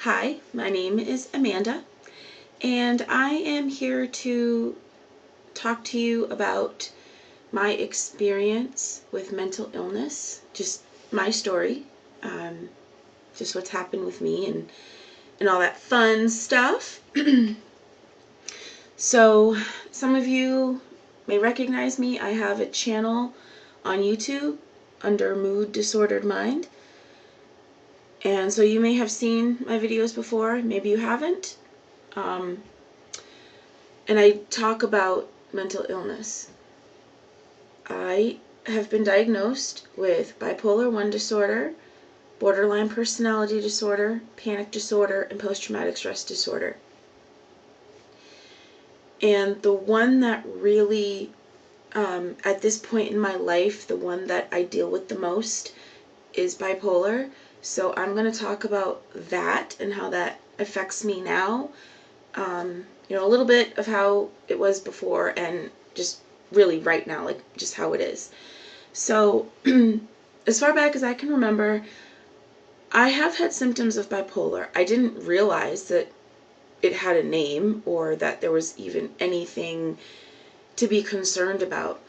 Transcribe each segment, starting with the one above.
Hi, my name is Amanda, and I am here to talk to you about my experience with mental illness, just my story, um, just what's happened with me and all that fun stuff. So, some of you may recognize me. I have a channel on YouTube under Mood Disordered Mind. And so you may have seen my videos before, maybe you haven't. And I talk about mental illness. I have been diagnosed with bipolar 1 disorder, borderline personality disorder, panic disorder, and post-traumatic stress disorder. And the one that really, at this point in my life, the one that I deal with the most is bipolar. So I'm going to talk about that and how that affects me now. A little bit of how it was before and just really right now, like just how it is. So as far back as I can remember, I have had symptoms of bipolar. I didn't realize that it had a name or that there was even anything to be concerned about.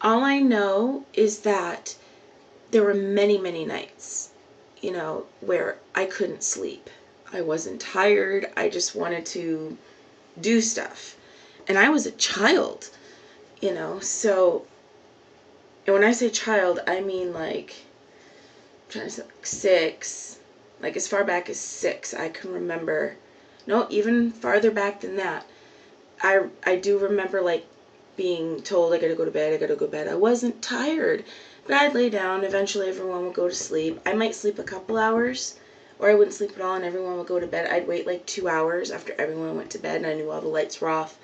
All I know is that there were many, many nights, where I couldn't sleep. I wasn't tired. I just wanted to do stuff. And I was a child, so, and when I say child, I mean like, I'm trying to say like 6, like as far back as 6, I can remember. No, even farther back than that. I do remember like being told I gotta go to bed. I wasn't tired, but I'd lay down. Eventually everyone would go to sleep. I might sleep a couple hours, or I wouldn't sleep at all and everyone would go to bed. I'd wait like 2 hours after everyone went to bed and I knew all the lights were off,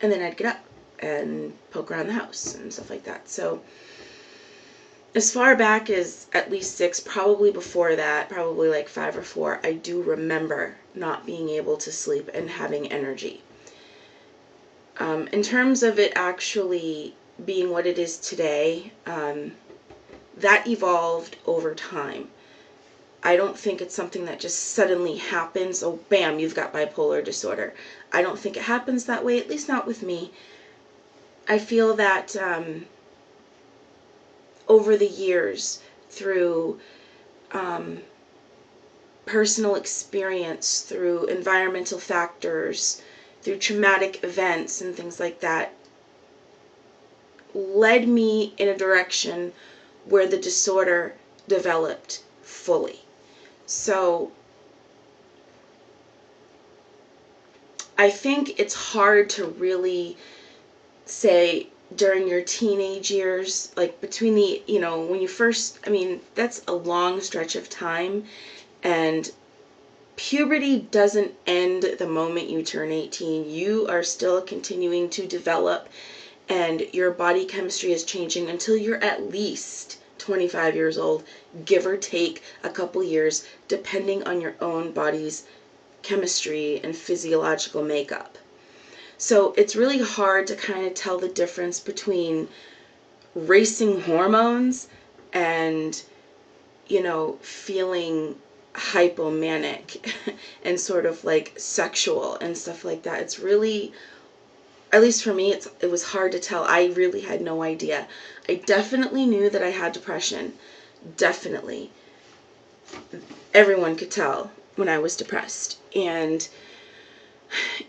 and then I'd get up and poke around the house and stuff like that. So as far back as at least 6, probably before that, probably like 5 or 4, I do remember not being able to sleep and having energy. In terms of it actually being what it is today, that evolved over time. I don't think it's something that just suddenly happens, oh bam, you've got bipolar disorder. I don't think it happens that way, at least not with me. I feel that over the years, through personal experience, through environmental factors, through traumatic events and things like that, led me in a direction where the disorder developed fully. So I think it's hard to really say during your teenage years, like between the, when you first, that's a long stretch of time, and puberty doesn't end the moment you turn 18. You are still continuing to develop, and your body chemistry is changing until you're at least 25 years old, give or take a couple years, depending on your own body's chemistry and physiological makeup. So it's really hard to kind of tell the difference between racing hormones and, feeling hypomanic and sort of like sexual and stuff like that. It's really, at least for me, it was hard to tell. I really had no idea. I definitely knew that I had depression. Definitely. Everyone could tell when I was depressed. And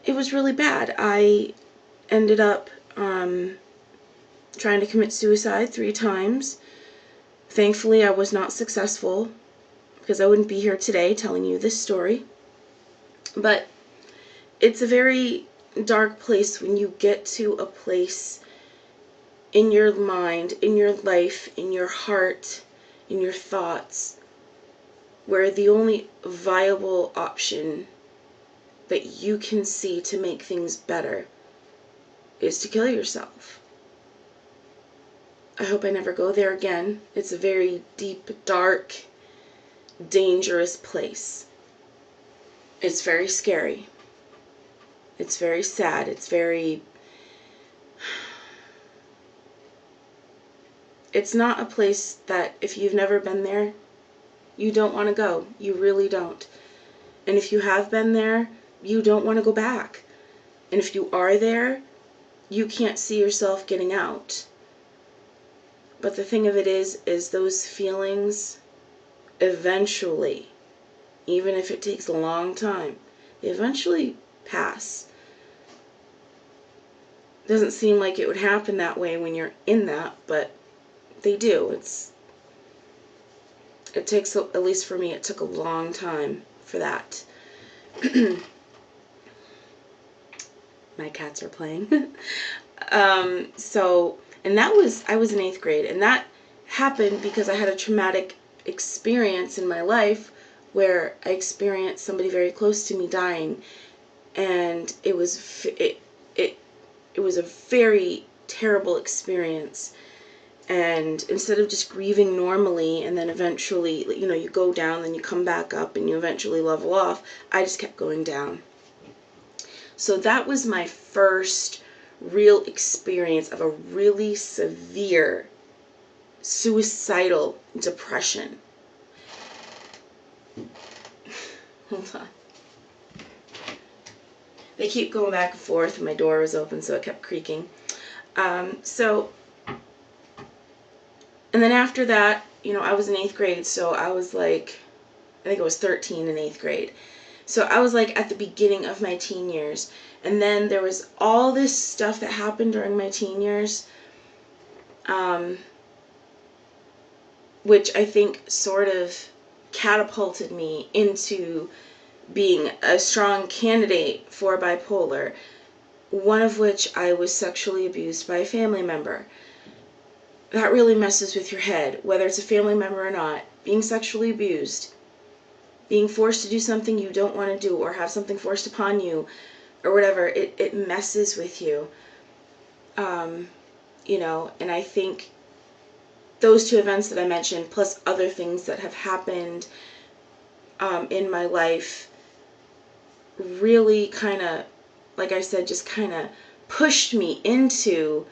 it was really bad. I ended up trying to commit suicide 3 times. Thankfully, I was not successful, because I wouldn't be here today telling you this story. But it's a very dark place when you get to a place in your mind, in your life, in your heart, in your thoughts, where the only viable option that you can see to make things better is to kill yourself. I hope I never go there again. It's a very deep, dark, dangerous place. It's very scary. It's very sad. It's not a place that if you've never been there, you don't want to go. You really don't. And if you have been there, you don't want to go back. And if you are there, you can't see yourself getting out. But the thing of it is those feelings eventually, even if it takes a long time, they eventually pass. Doesn't seem like it would happen that way when you're in that, but they do. It takes, at least for me, it took a long time for that. My cats are playing. And I was in 8th grade, and that happened because I had a traumatic experience in my life where I experienced somebody very close to me dying, and it was a very terrible experience. And instead of just grieving normally and then eventually, you go down, then you come back up, and you eventually level off, I just kept going down. So that was my first real experience of a really severe suicidal depression. Hold on. They keep going back and forth, and my door was open, so it kept creaking. And then after that, I was in 8th grade, so I was like, I think I was 13 in 8th grade. So I was like at the beginning of my teen years. And then there was all this stuff that happened during my teen years, which I think sort of catapulted me into being a strong candidate for bipolar, one of which I was sexually abused by a family member. That really messes with your head, whether it's a family member or not. Being sexually abused, being forced to do something you don't want to do, or have something forced upon you, or whatever, it messes with you. And I think those two events that I mentioned, plus other things that have happened in my life, really kind of, like I said, just kind of pushed me into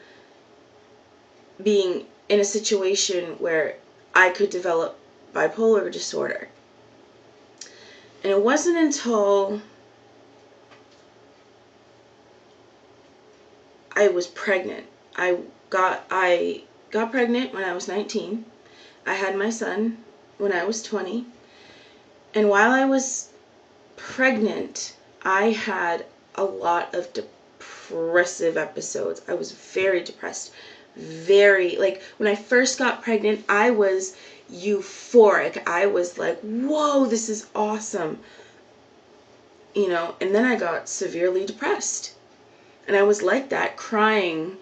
being in a situation where I could develop bipolar disorder. And it wasn't until I was pregnant. I got pregnant when I was 19. I had my son when I was 20. And while I was pregnant, I had a lot of depressive episodes. I was very depressed. When I first got pregnant, I was euphoric. I was like, whoa, this is awesome. And then I got severely depressed. And I was like that, crying,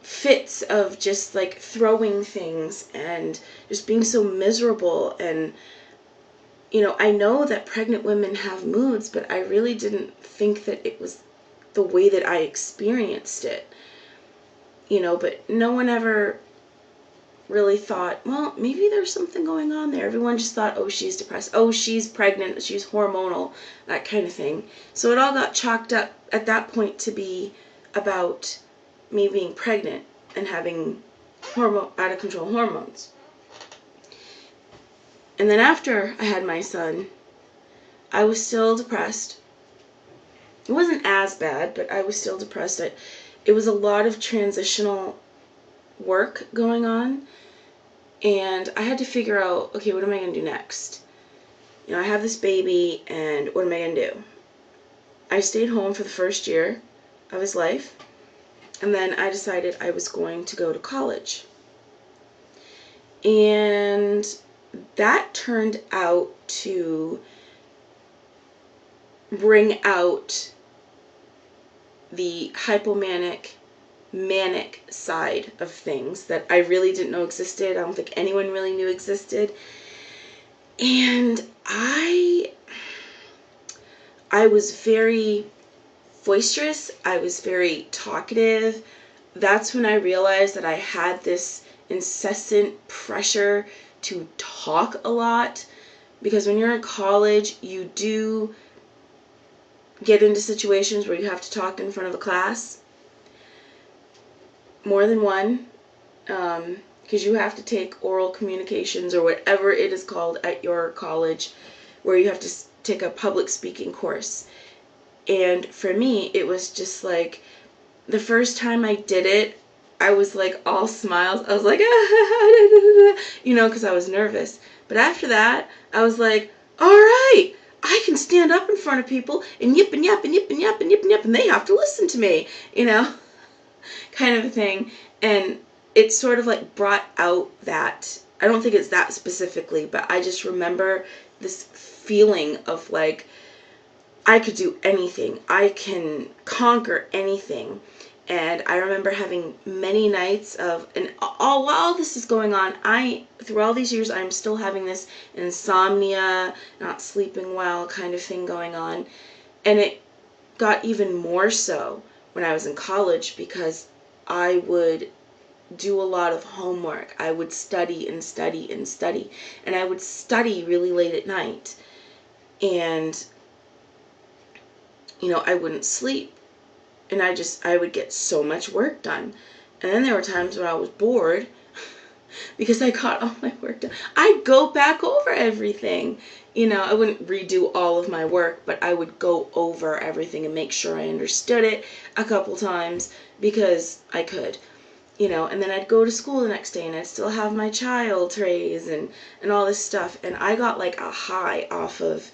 fits of just like throwing things and just being so miserable. And I know that pregnant women have moods, but I really didn't think that it was the way that I experienced it. But no one ever really thought, well, maybe there's something going on there. Everyone just thought, oh, she's depressed. Oh, she's pregnant. She's hormonal, that kind of thing. So it all got chalked up at that point to be about me being pregnant and having out of control hormones. And then after I had my son, I was still depressed. It wasn't as bad, but I was still depressed. It was a lot of transitional work going on, and I had to figure out, okay, what am I going to do next? I have this baby, and what am I going to do? I stayed home for the first year of his life, and then I decided I was going to go to college. And that turned out to bring out the hypomanic, manic side of things that I really didn't know existed. I don't think anyone really knew existed. And I was very boisterous. I was very talkative. That's when I realized that I had this incessant pressure to talk a lot, because when you're in college, you do get into situations where you have to talk in front of a class, more than one, because you have to take oral communications or whatever it is called at your college, where you have to take a public speaking course. And for me, it was just like, the first time I did it, I was like all smiles. I was like, because I was nervous. But after that, I was like, all right, I can stand up in front of people and yip and yap and yip and yap and yip and yap, and they have to listen to me, kind of a thing. And it sort of like brought out that, I don't think it's that specifically, but I just remember this feeling of like, I could do anything. I can conquer anything. And I remember having many nights of, and all while this is going on, through all these years, I'm still having this insomnia, not sleeping well kind of thing going on. And it got even more so when I was in college, because I would do a lot of homework. I would study and study and study. And I would study really late at night. And, I wouldn't sleep. And I would get so much work done. And then there were times when I was bored because I got all my work done. I'd go back over everything. I wouldn't redo all of my work, but I would go over everything and make sure I understood it a couple times because I could. And then I'd go to school the next day and I'd still have my child to raise and all this stuff. And I got like a high off of,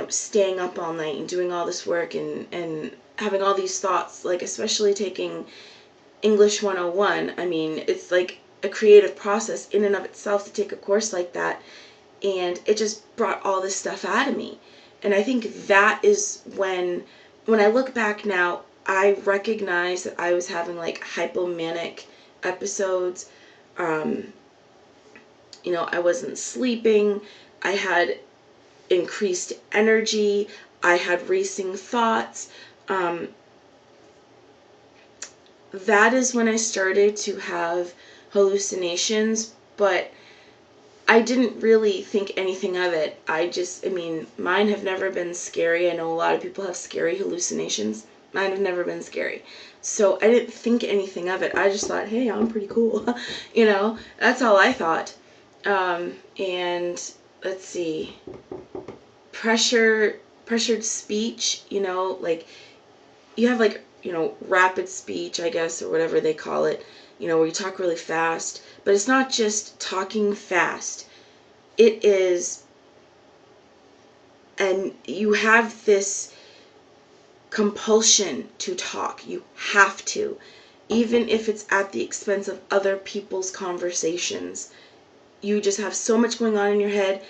staying up all night and doing all this work and having all these thoughts, like especially taking English 101. I mean, it's like a creative process in and of itself to take a course like that. And it just brought all this stuff out of me. And I think that is when I look back now, I recognize that I was having like hypomanic episodes. I wasn't sleeping. I had increased energy. I had racing thoughts. That is when I started to have hallucinations, but I didn't really think anything of it. Mine have never been scary. I know a lot of people have scary hallucinations. Mine have never been scary. So I didn't think anything of it. I just thought, hey, I'm pretty cool. That's all I thought. And let's see. Pressured speech, like you have like, rapid speech, I guess, or whatever they call it, where you talk really fast. But it's not just talking fast. It is, and you have this compulsion to talk. You have to, even if it's at the expense of other people's conversations. You just have so much going on in your head.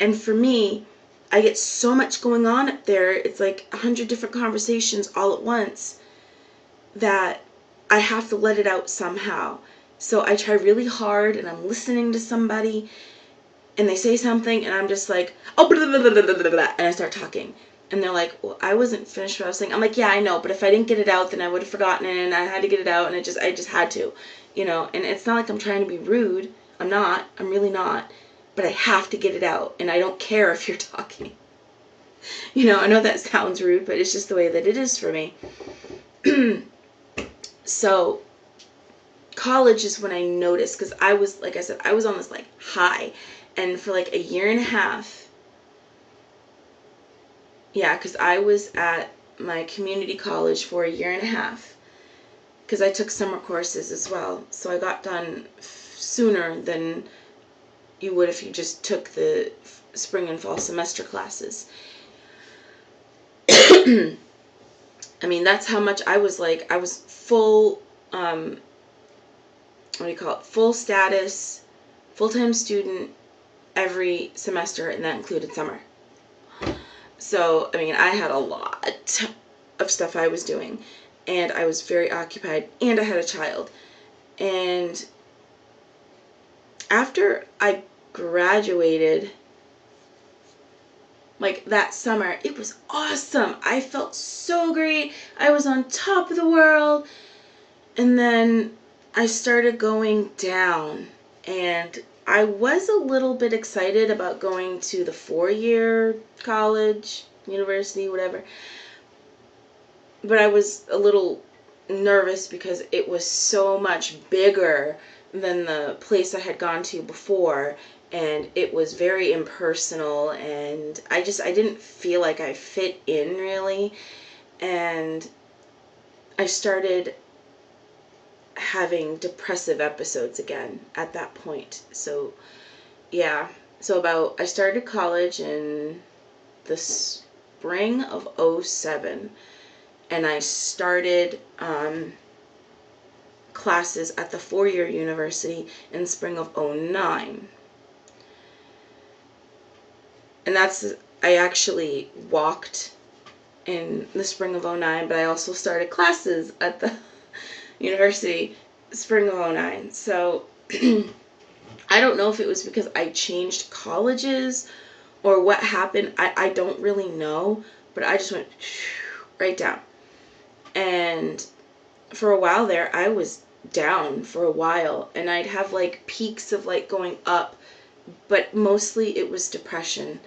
And for me, I get so much going on up there. It's like 100 different conversations all at once that I have to let it out somehow. So I try really hard and I'm listening to somebody and they say something and I'm just like, oh, blah, blah, blah, blah, blah, blah, and I start talking. And they're like, well, I wasn't finished what I was saying. I'm like, yeah, I know, but if I didn't get it out, then I would have forgotten it and I had to get it out and I just had to, and it's not like I'm trying to be rude. I'm really not. But I have to get it out, and I don't care if you're talking. I know that sounds rude, but it's just the way that it is for me. So, college is when I noticed, because I was, like I said, I was on this, like, high, and for, like, a year and a half, because I was at my community college for a year and a half, because I took summer courses as well, so I got done sooner than you would if you just took the spring and fall semester classes. That's how much I was like, I was full, full status, full-time student every semester, and that included summer. So, I had a lot of stuff I was doing, and I was very occupied, and I had a child. And after I graduated, like that summer, it was awesome. I felt so great. I was on top of the world. And then I started going down, and I was a little bit excited about going to the 4-year college, university, whatever. But I was a little nervous because it was so much bigger than the place I had gone to before, and it was very impersonal, and I didn't feel like I fit in really, and I started having depressive episodes again at that point. So yeah, I started college in the spring of '07, and I started classes at the four-year university in spring of '09. And I actually walked in the spring of '09, but I also started classes at the university spring of '09. So I don't know if it was because I changed colleges or what happened. I don't really know, but I just went right down. And for a while there, I was down for a while, and I'd have like peaks of like going up, but mostly it was depression.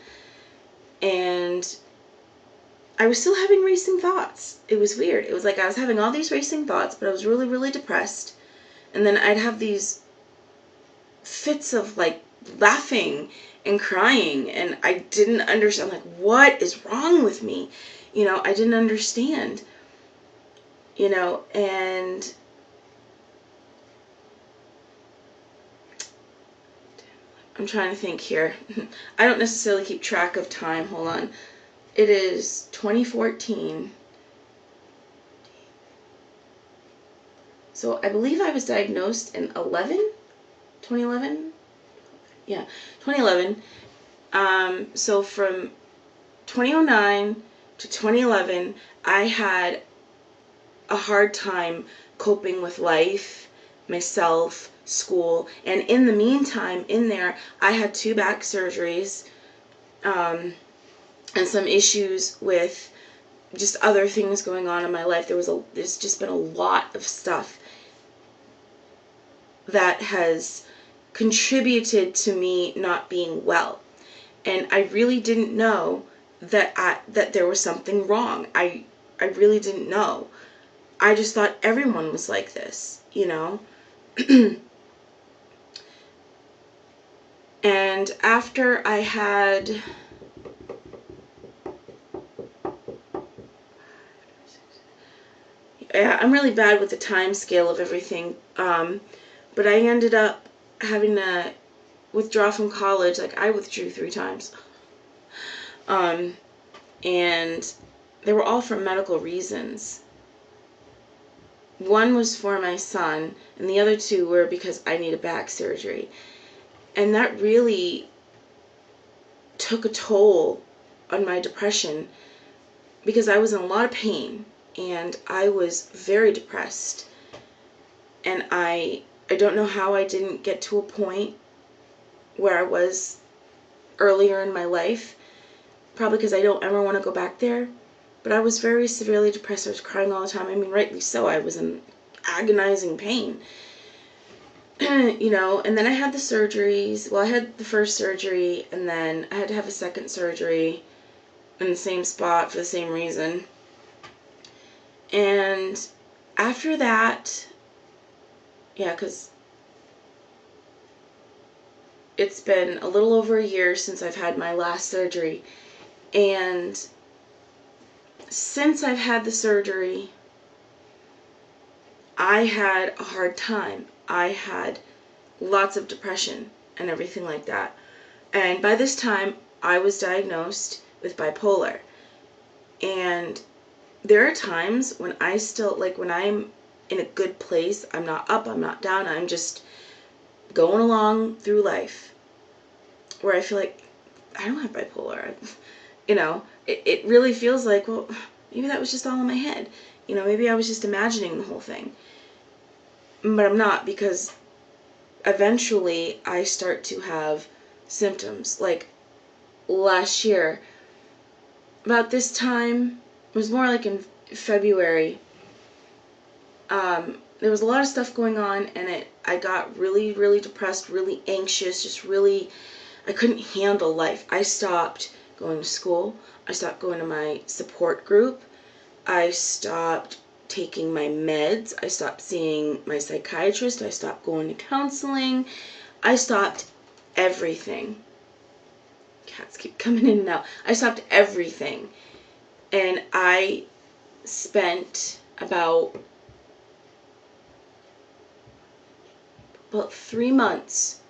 And I was still having racing thoughts. It was weird. It was like I was having all these racing thoughts, but I was really, really depressed. And then I'd have these fits of like laughing and crying, and I didn't understand, like, what is wrong with me? I didn't understand, and I'm trying to think here. I don't necessarily keep track of time. Hold on. It is 2014. So I believe I was diagnosed in 2011? Yeah, 2011. So from 2009 to 2011, I had a hard time coping with life, myself, school, and in the meantime, in there, I had 2 back surgeries, and some issues with just other things going on in my life. There's just been a lot of stuff that has contributed to me not being well, and I really didn't know that there was something wrong. I really didn't know. I just thought everyone was like this. And after I had I'm really bad with the time scale of everything, but I ended up having to withdraw from college. Like, I withdrew 3 times, and they were all for medical reasons. One was for my son, and the other 2 were because I needed back surgery. And that really took a toll on my depression, because I was in a lot of pain, and I was very depressed. And I don't know how I didn't get to a point where I was earlier in my life. Probably because I don't ever want to go back there. But I was very severely depressed. I was crying all the time. I mean, rightly so. I was in agonizing pain. And then I had the surgeries. Well, I had the first surgery, and then I had to have a second surgery in the same spot for the same reason. And after that, yeah, because it's been a little over a year since I've had my last surgery. And since I've had the surgery, I had a hard time. I had lots of depression and everything like that. And by this time, I was diagnosed with bipolar. And there are times when I still, like, when I'm in a good place, I'm not up, I'm not down, I'm just going along through life, where I feel like I don't have bipolar. It really feels like, well, maybe that was just all in my head. Maybe I was just imagining the whole thing. But I'm not, because eventually I start to have symptoms. Like last year, about this time, it was more like in February, there was a lot of stuff going on, and I got really, really depressed, really anxious, just really, I couldn't handle life. I stopped going to school. I stopped going to my support group. I stopped taking my meds. I stopped seeing my psychiatrist. I stopped going to counseling. I stopped everything. Cats keep coming in and out. I stopped everything. And I spent about 3 months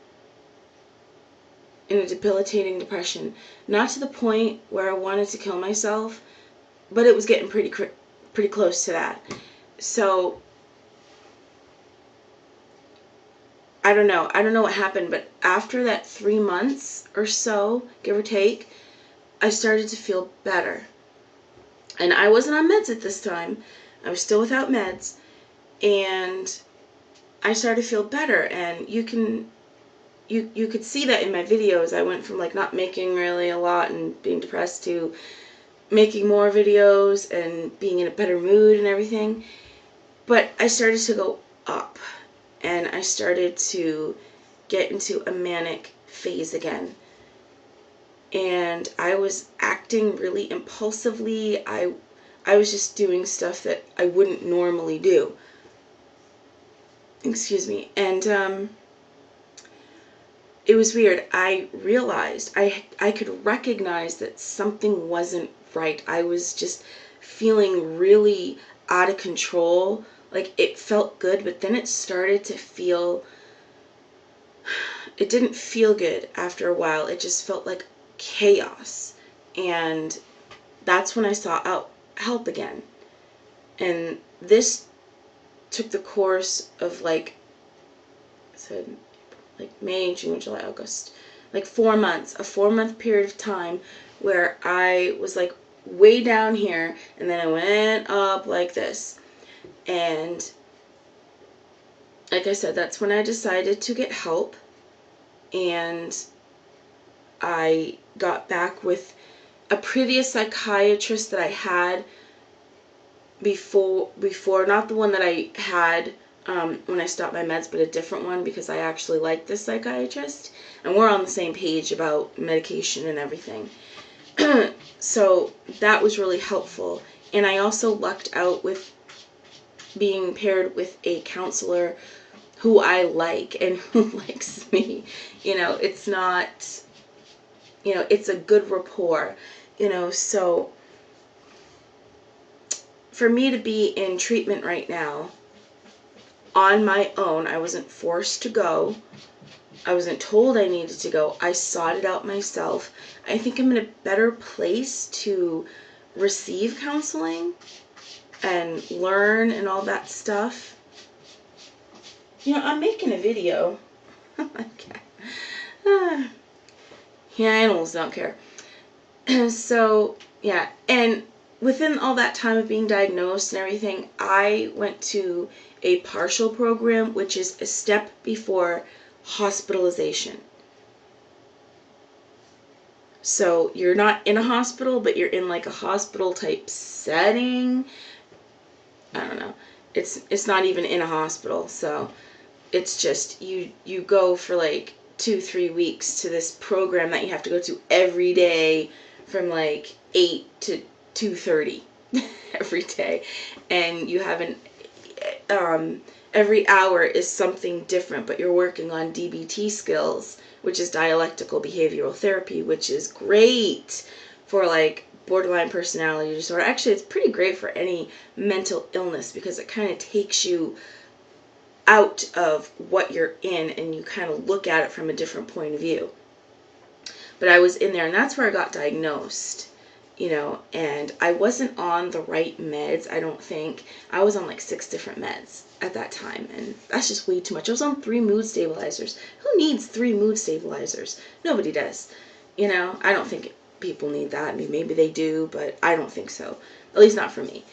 in a debilitating depression. Not to the point where I wanted to kill myself, but it was getting pretty close to that. So I don't know what happened, but after that 3 months or so, give or take, I started to feel better. And I wasn't on meds at this time. I was still without meds. And I started to feel better. And you could see that in my videos. I went from like not making really a lot and being depressed to making more videos and being in a better mood and everything. But I started to go up. And I started to get into a manic phase again. And I was acting really impulsively. I was just doing stuff that I wouldn't normally do. Excuse me. And it was weird. I realized I could recognize that something wasn't right. I was just feeling really out of control. Like, it felt good, but then it started to feel, it didn't feel good after a while. It just felt like chaos. And that's when I sought out help again. And this took the course of like May, June, July, August, like 4 months, a 4-month period of time where I was like way down here, and then I went up like this. And like I said, that's when I decided to get help. And I got back with a previous psychiatrist that I had before, not the one that I had when I stopped my meds, but a different one, because I actually like this psychiatrist, and we're on the same page about medication and everything. So that was really helpful. And I also lucked out with being paired with a counselor who I like and who likes me. It's not, it's a good rapport, so for me to be in treatment right now on my own, I wasn't forced to go. I wasn't told I needed to go. I sought it out myself. I think I'm in a better place to receive counseling and learn and all that stuff. I'm making a video. Okay. Yeah, animals don't care. So, yeah. And within all that time of being diagnosed and everything, I went to a partial program, which is a step before hospitalization. So you're not in a hospital, but you're in like a hospital type setting. I don't know. It's not even in a hospital, so it's just you go for like 2-3 weeks to this program that you have to go to every day from like 8 to 2:30 every day, and you have every hour is something different, but you're working on DBT skills, which is dialectical behavioral therapy, which is great for like borderline personality disorder. Actually, it's pretty great for any mental illness, because it kind of takes you out of what you're in and you kind of look at it from a different point of view. But I was in there, and that's where I got diagnosed, and I wasn't on the right meds, I don't think. I was on like 6 different meds at that time, and that's just way too much. I was on 3 mood stabilizers. Who needs 3 mood stabilizers? Nobody does. I don't think people need that. I mean, maybe they do, but I don't think so. At least not for me.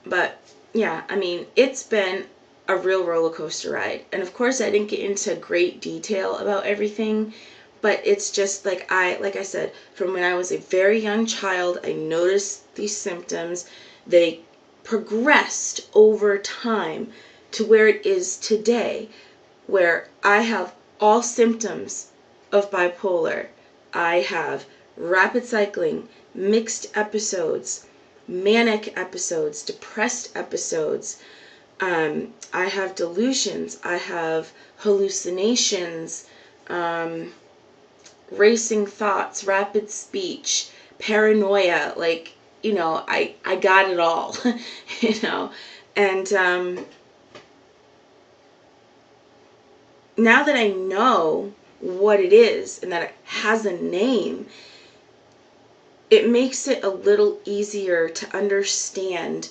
But yeah, I mean, it's been a real roller coaster ride. And of course, I didn't get into great detail about everything, but it's just like I said, from when I was a very young child, I noticed these symptoms. They progressed over time to where it is today, where I have all symptoms of bipolar. I have rapid cycling, mixed episodes, manic episodes, depressed episodes. I have delusions. I have hallucinations. racing thoughts, rapid speech, paranoia, like, I got it all, and now that I know what it is and that it has a name, it makes it a little easier to understand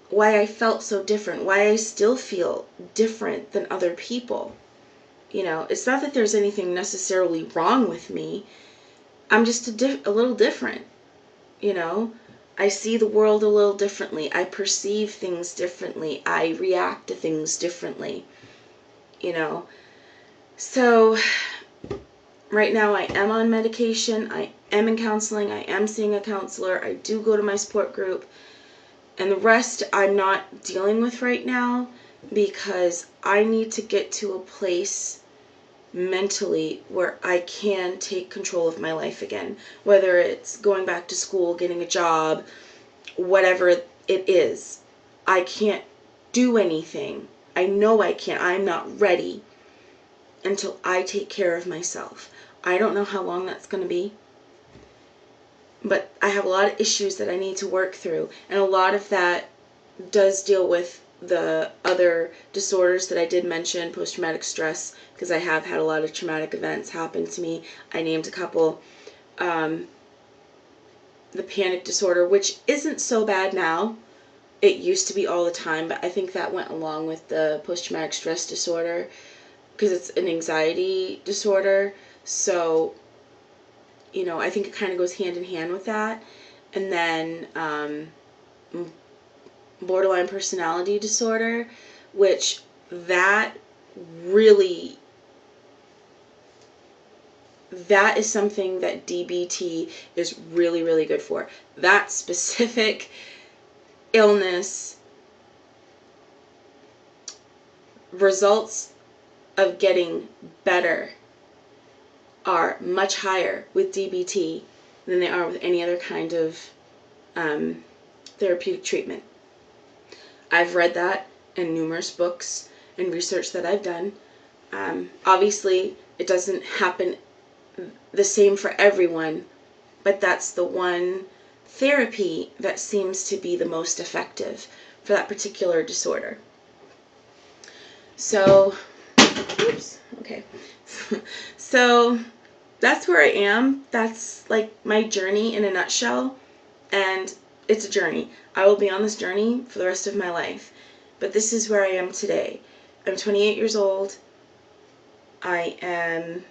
why I felt so different, why I still feel different than other people. It's not that there's anything necessarily wrong with me. I'm just a little different. I see the world a little differently. I perceive things differently. I react to things differently. So right now I am on medication. I am in counseling. I am seeing a counselor. I do go to my support group. And the rest I'm not dealing with right now because I need to get to a place mentally where I can take control of my life again. Whether it's going back to school, getting a job, whatever it is. I can't do anything. I know I can't. I'm not ready until I take care of myself. I don't know how long that's going to be. But I have a lot of issues that I need to work through. And a lot of that does deal with the other disorders that I did mention, post-traumatic stress, because I have had a lot of traumatic events happen to me. I named a couple. The panic disorder, which isn't so bad now. It used to be all the time, but I think that went along with the post-traumatic stress disorder because it's an anxiety disorder. So, I think it kind of goes hand in hand with that. And then borderline personality disorder, which that is something that DBT is really, really good for. That specific illness, results of getting better are much higher with DBT than they are with any other kind of therapeutic treatment. I've read that in numerous books and research that I've done. Obviously, it doesn't happen the same for everyone, but that's the one therapy that seems to be the most effective for that particular disorder. So, oops, okay. So that's where I am. That's like my journey in a nutshell. And it's a journey. I will be on this journey for the rest of my life. But this is where I am today. I'm 28 years old. I am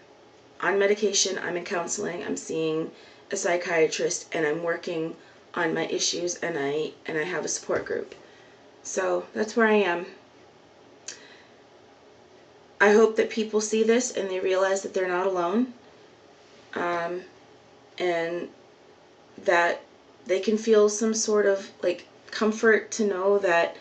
on medication. I'm in counseling. I'm seeing a psychiatrist, and I'm working on my issues, and I have a support group. So that's where I am. I hope that people see this and they realize that they're not alone, and that they can feel some sort of like comfort to know that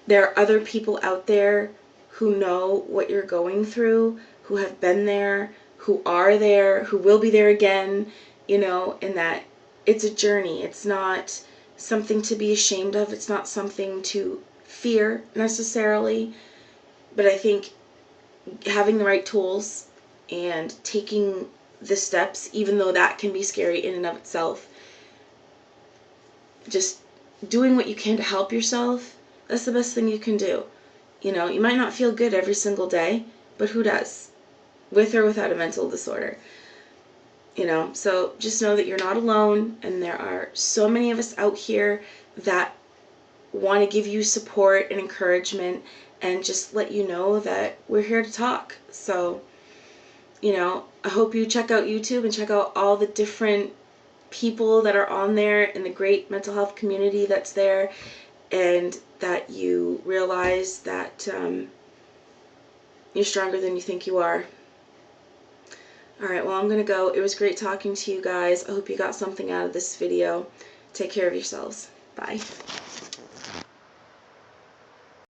there are other people out there who know what you're going through, who have been there, who are there, who will be there again, and that it's a journey. It's not something to be ashamed of. It's not something to fear necessarily. But I think having the right tools and taking the steps, even though that can be scary in and of itself, just doing what you can to help yourself, that's the best thing you can do. You might not feel good every single day, but who does? With or without a mental disorder. So just know that you're not alone, and there are so many of us out here that want to give you support and encouragement and just let you know that we're here to talk. So, I hope you check out YouTube and check out all the different people that are on there in the great mental health community that's there, and that you realize that you're stronger than you think you are. Alright, well, I'm going to go. It was great talking to you guys. I hope you got something out of this video. Take care of yourselves. Bye.